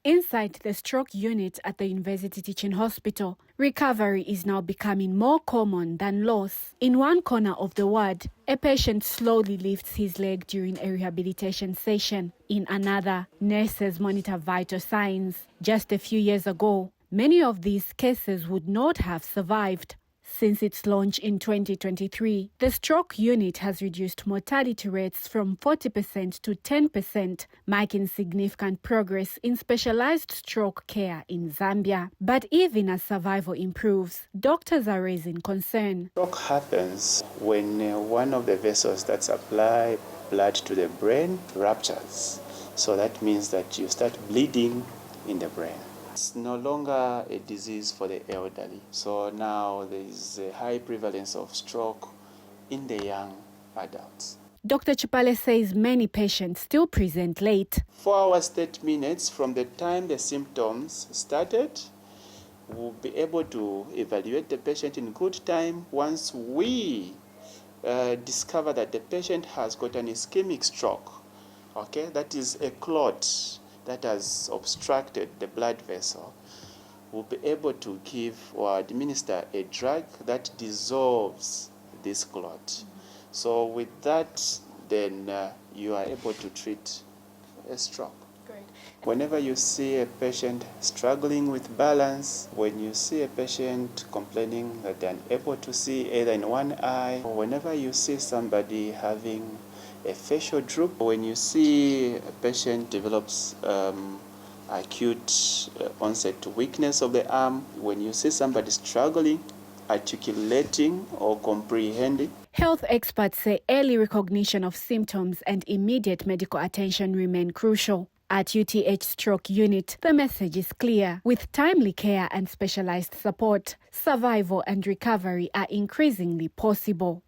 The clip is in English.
Inside the stroke unit at the University Teaching Hospital, recovery is now becoming more common than loss. In one corner of the ward, a patient slowly lifts his leg during a rehabilitation session. In another, nurses monitor vital signs. Just a few years ago, many of these cases would not have survived. Since its launch in 2023, the stroke unit has reduced mortality rates from 40% to 10%, marking significant progress in specialized stroke care in Zambia. But even as survival improves, doctors are raising concern. Stroke happens when one of the vessels that supply blood to the brain ruptures. So that means that you start bleeding in the brain. It's no longer a disease for the elderly. So now there is a high prevalence of stroke in the young adults. Dr. Chipale says many patients still present late. 4 hours, 30 minutes from the time the symptoms started, we'll be able to evaluate the patient in good time once we discover that the patient has got an ischemic stroke. Okay, that is a clot that has obstructed the blood vessel. We'll be able to give or administer a drug that dissolves this clot. So with that, then you are able to treat a stroke. Great. Whenever you see a patient struggling with balance, when you see a patient complaining that they're unable to see either in one eye, or whenever you see somebody having a facial droop, when you see a patient develops acute onset weakness of the arm, when you see somebody struggling, articulating or comprehending. Health experts say early recognition of symptoms and immediate medical attention remain crucial. At UTH Stroke Unit, the message is clear. With timely care and specialized support, survival and recovery are increasingly possible.